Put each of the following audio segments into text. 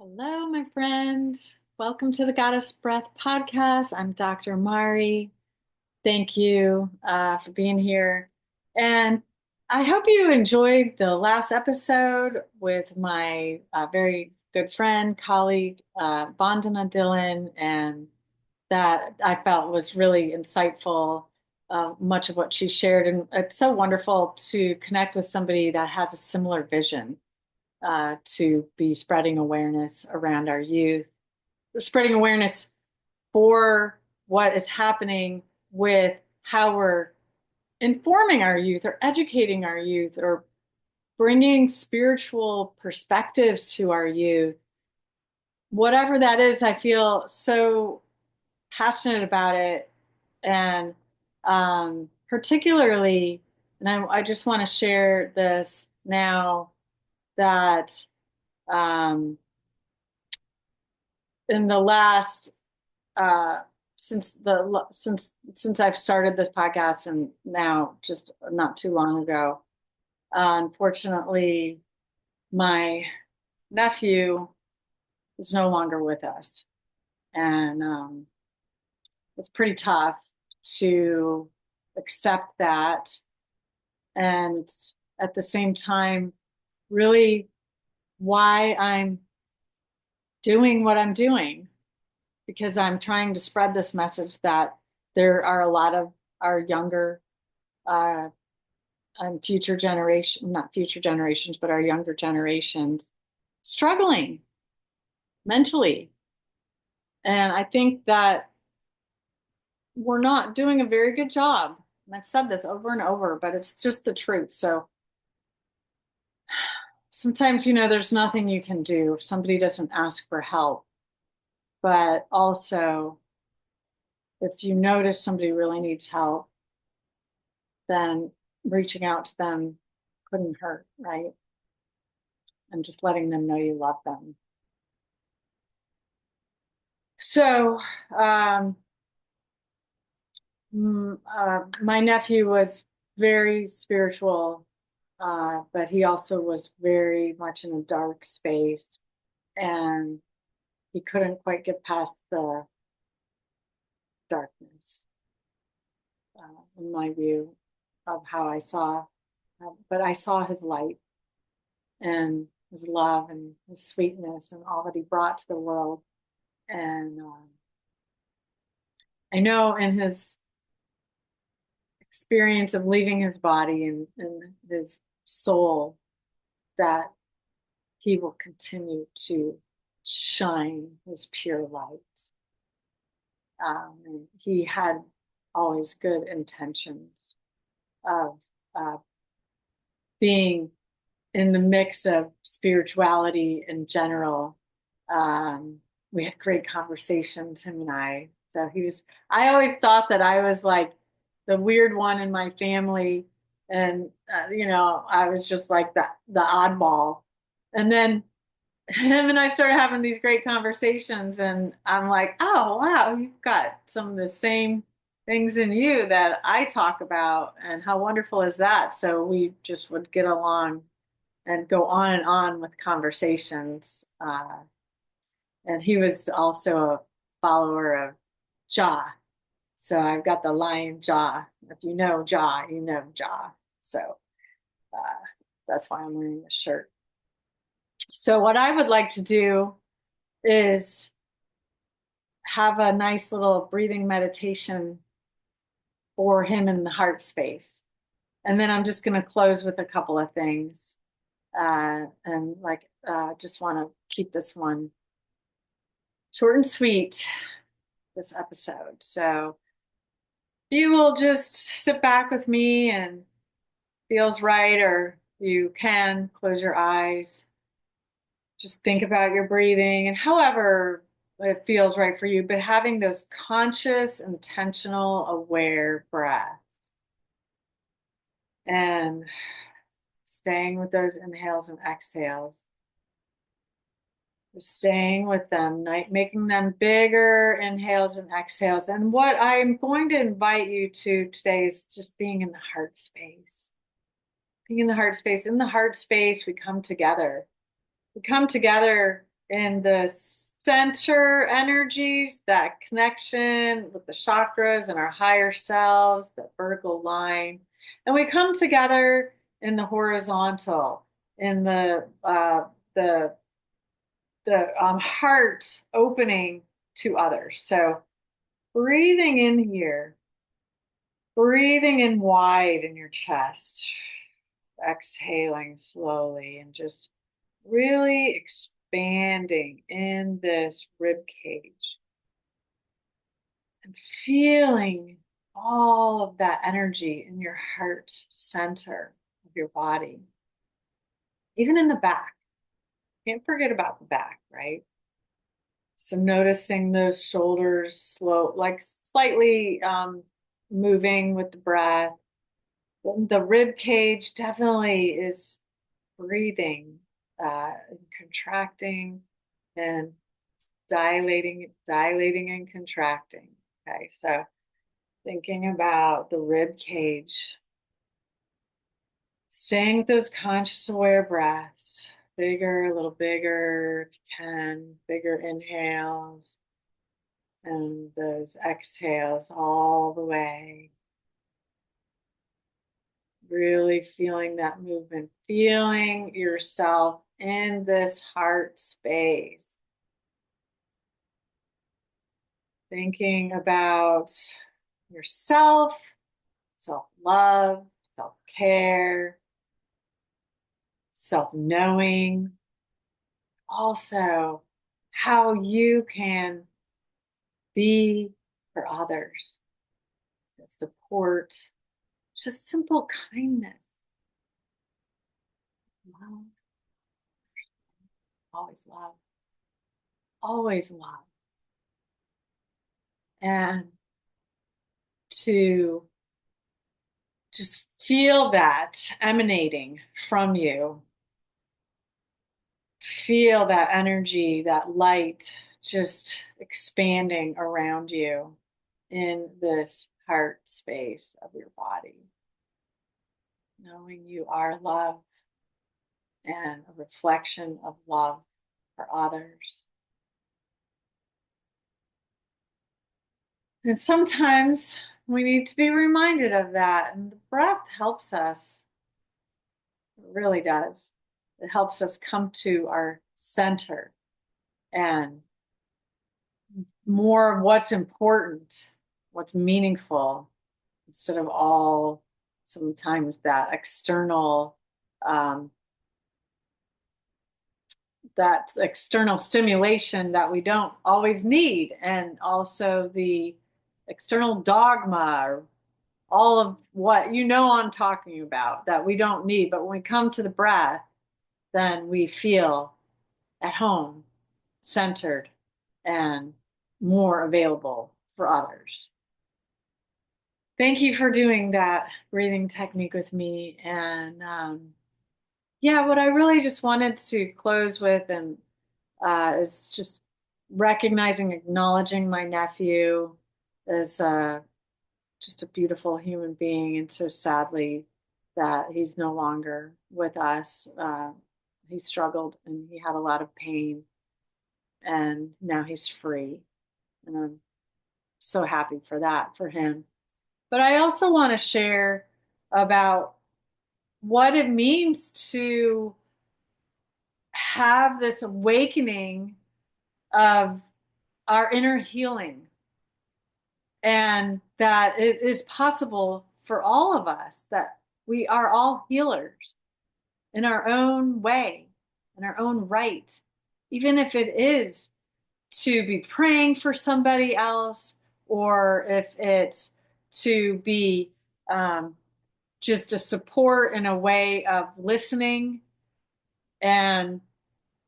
Hello, my friend. Welcome to the Goddess Breath podcast. I'm Dr. Mari. Thank you for being here. And I hope you enjoyed the last episode with my very good friend, colleague, Vandana Dillon, and that I felt was really insightful, much of what she shared. And it's so wonderful to connect with somebody that has a similar vision to be spreading awareness around our youth, spreading awareness for what is happening with how we're informing our youth or educating our youth or bringing spiritual perspectives to our youth. Whatever that is, I feel so passionate about it. And particularly, and I just want to share this now that um, in the last since I've started this podcast and now just not too long ago, unfortunately, my nephew is no longer with us, and it's pretty tough to accept that, and at the same time, really why I'm doing what I'm doing because I'm trying to spread this message that there are a lot of our younger uh, and future generation, not future generations, but our younger generations struggling mentally. And I think that we're not doing a very good job. And I've said this over and over, but it's just the truth. So sometimes, there's nothing you can do if somebody doesn't ask for help. But also, if you notice somebody really needs help, then reaching out to them couldn't hurt, right? And just letting them know you love them. So, my nephew was very spiritual, but he also was very much in a dark space, and he couldn't quite get past the darkness, in my view of how I saw. But I saw his light and his love and his sweetness and all that he brought to the world. And I know in his experience of leaving his body and his soul that he will continue to shine his pure light. And he had always good intentions of being in the mix of spirituality in general. We had great conversations, him and I. So I always thought that I was like the weird one in my family. And, I was just like the oddball. And then him and I started having these great conversations, and I'm like, oh, wow, you've got some of the same things in you that I talk about. And how wonderful is that? So we just would get along and go on and on with conversations. And he was also a follower of Jah. So I've got the lion jaw. If you know Jah, you know Jah. So uh, that's why I'm wearing this shirt. So what I would like to do is have a nice little breathing meditation for him in the heart space. And then I'm just going to close with a couple of things. And just want to keep this one short and sweet, this episode. So you will just sit back with me and feels right, or you can close your eyes. Just think about your breathing and however it feels right for you, but having those conscious, intentional, aware breaths and staying with those inhales and exhales. Staying with them, making them bigger inhales and exhales. And what I'm going to invite you to today is just being in the heart space. Being in the heart space. In the heart space, we come together. We come together in the center energies, that connection with the chakras and our higher selves, that vertical line. And we come together in the horizontal, in the heart opening to others. So breathing in here, breathing in wide in your chest, exhaling slowly, and just really expanding in this rib cage and feeling all of that energy in your heart center of your body, even in the back. Can't forget about the back, right? So noticing those shoulders slow, like slightly moving with the breath. The rib cage definitely is breathing, and contracting and dilating and contracting. Okay, so thinking about the rib cage, staying with those conscious aware breaths, bigger, a little bigger if you can, bigger inhales, and those exhales all the way. Really feeling that movement, feeling yourself in this heart space. Thinking about yourself, self-love, self-care, self-knowing. Also, how you can be for others. Support, just simple kindness. Love, always love, always love. And to just feel that emanating from you. Feel that energy, that light just expanding around you in this heart space of your body. Knowing you are love and a reflection of love for others. And sometimes we need to be reminded of that, and the breath helps us. It really does. It helps us come to our center and more of what's important, what's meaningful, instead of all sometimes um, that external stimulation that we don't always need, and also the external dogma, or all of what I'm talking about that we don't need. But when we come to the breath, then we feel at home, centered, and more available for others. Thank you for doing that breathing technique with me. And yeah, what I really just wanted to close with and is just recognizing, acknowledging my nephew as just a beautiful human being, and so sadly that he's no longer with us. He struggled and he had a lot of pain, and now he's free. And I'm so happy for that for him. But I also want to share about what it means to have this awakening of our inner healing, and that it is possible for all of us, that we are all healers in our own way, in our own right, even if it is to be praying for somebody else, or if it's to be just a support in a way of listening. And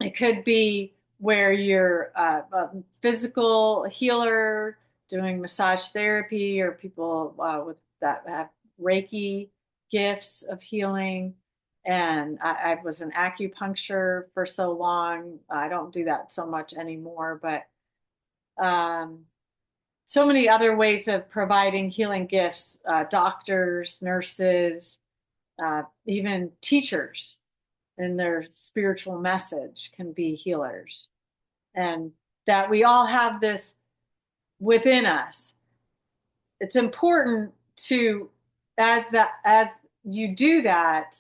it could be where you're a physical healer doing massage therapy, or people with that have Reiki gifts of healing. And I was an acupuncture for so long. I don't do that so much anymore, but so many other ways of providing healing gifts, doctors, nurses, even teachers in their spiritual message can be healers. and that we all have this within us. It's important to, as you do that,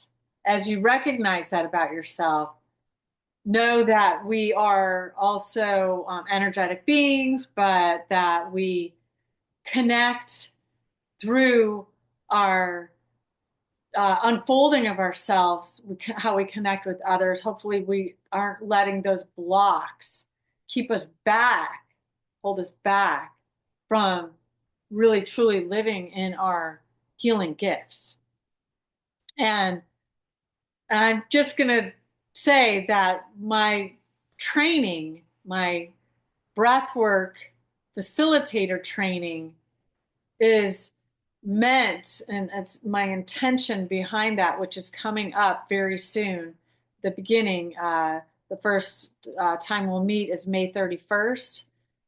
as you recognize that about yourself, know that we are also energetic beings, but that we connect through our unfolding of ourselves, how we connect with others. Hopefully, we aren't letting those blocks keep us back, hold us back from really truly living in our healing gifts. And I'm just going to say that my training, my breathwork facilitator training is meant, and it's my intention behind that, which is coming up very soon. The beginning, the first time we'll meet is May 31st,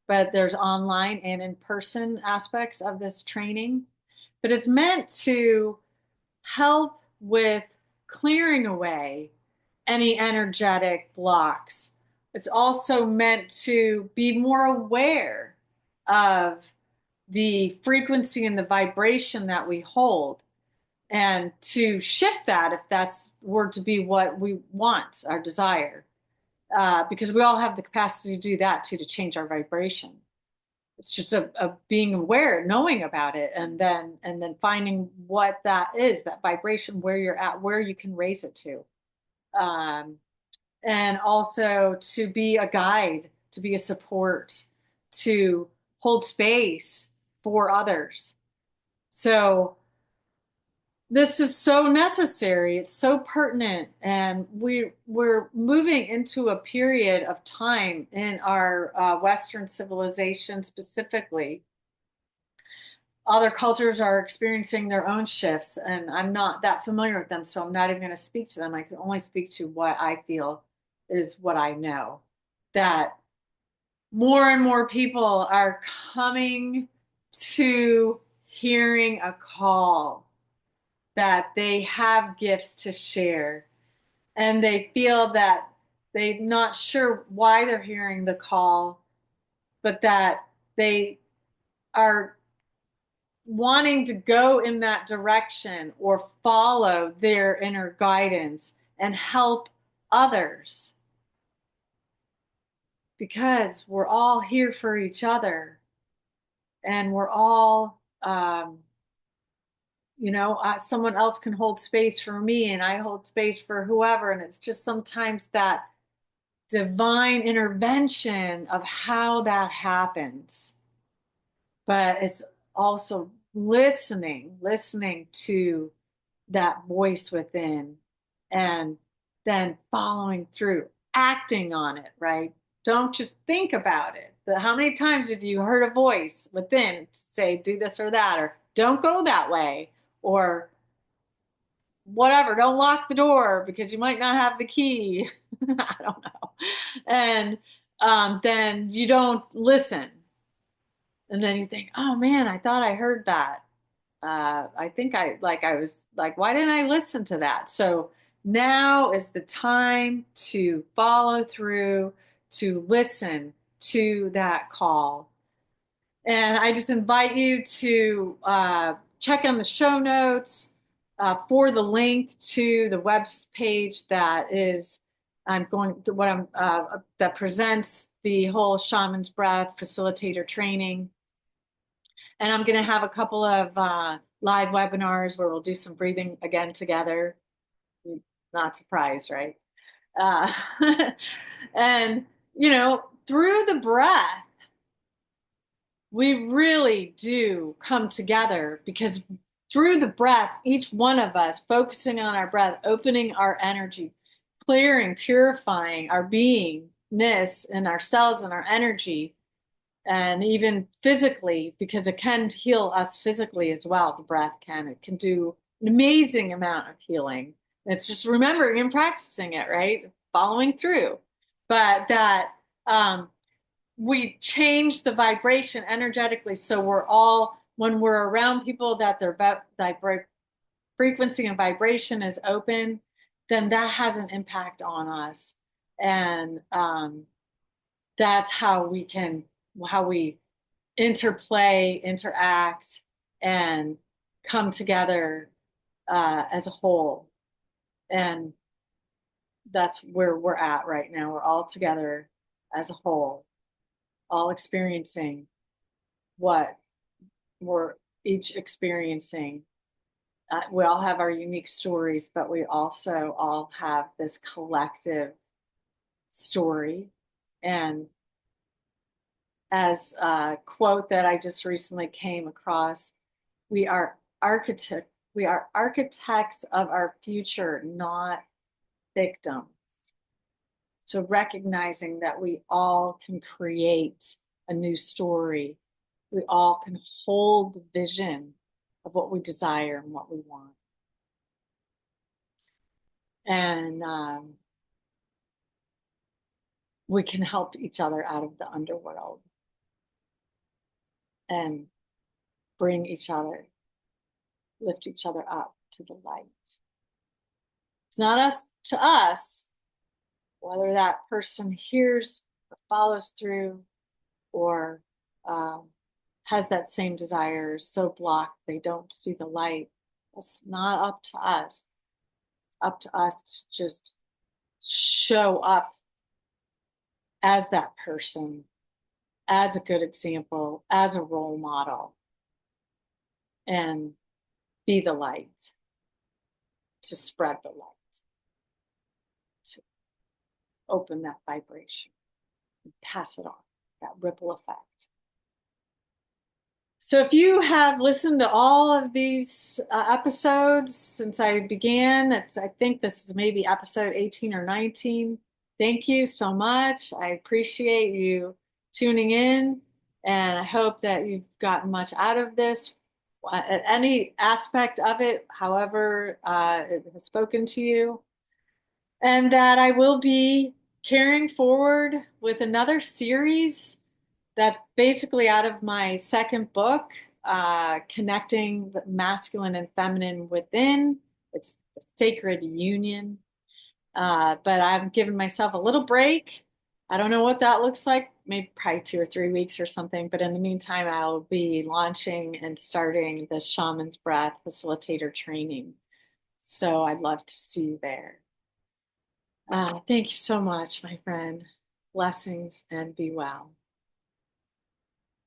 but there's online and in person aspects of this training. But it's meant to help with clearing away any energetic blocks. It's also meant to be more aware of the frequency and the vibration that we hold, and to shift that if that's were to be what we want, our desire, because we all have the capacity to do that too, to change our vibration. It's just a being aware, knowing about it, and then finding what that is, that vibration, where you're at, where you can raise it to, um, and also to be a guide, to be a support, to hold space for others. So this is so necessary. It's so pertinent, and we're moving into a period of time in our Western civilization specifically. Other cultures are experiencing their own shifts, and I'm not that familiar with them, so I'm not even going to speak to them. I can only speak to what I feel is what I know. That more and more people are coming to hearing a call, that they have gifts to share, and they feel that they're not sure why they're hearing the call, but that they are wanting to go in that direction or follow their inner guidance and help others, because we're all here for each other, and we're all someone else can hold space for me and I hold space for whoever. And it's just sometimes that divine intervention of how that happens. But it's also listening to that voice within, and then following through, acting on it, right? Don't just think about it. How many times have you heard a voice within say, do this or that, or don't go that way, or whatever, don't lock the door because you might not have the key. I don't know. And then you don't listen. And then you think, oh man, I thought I heard that. I think I was like, why didn't I listen to that? So now is the time to follow through, to listen to that call. And I just invite you to check on the show notes for the link to the web page that is, I'm going to what I'm that presents the whole shaman's breath facilitator training. And I'm going to have a couple of live webinars where we'll do some breathing again together. Not surprised, right? Uh, and, through the breath, we really do come together, because through the breath, each one of us focusing on our breath, opening our energy, clearing, purifying our beingness and our cells and our energy, and even physically, because it can heal us physically as well. The breath it can do an amazing amount of healing. It's just remembering and practicing it, right? Following through. But that we change the vibration energetically. So when we're around people that their frequency and vibration is open, then that has an impact on us. And that's how we interplay, interact, and come together as a whole. And that's where we're at right now. We're all together as a whole, all experiencing what we're each experiencing. We all have our unique stories, but we also all have this collective story. And as a quote that I just recently came across, we are we are architects of our future, not victims. So recognizing that we all can create a new story, we all can hold the vision of what we desire and what we want. And we can help each other out of the underworld and bring each other, lift each other up to the light. It's not us to us, whether that person hears or follows through or um, has that same desire, so blocked they don't see the light. It's not up to us. It's up to us to just show up as that person, as a good example, as a role model, and be the light, to spread the light, to open that vibration and pass it on, that ripple effect. So if you have listened to all of these episodes since I began, I think this is maybe episode 18 or 19. Thank you so much. I appreciate you tuning in, and I hope that you've gotten much out of this, at any aspect of it, however it has spoken to you, and that I will be carrying forward with another series that's basically out of my second book, Connecting the Masculine and Feminine Within. It's the Sacred Union. But I've given myself a little break. I don't know what that looks like, maybe probably 2 or 3 weeks or something. But in the meantime, I'll be launching and starting the Shaman's Breath Facilitator Training. So I'd love to see you there. Thank you so much, my friend. Blessings and be well.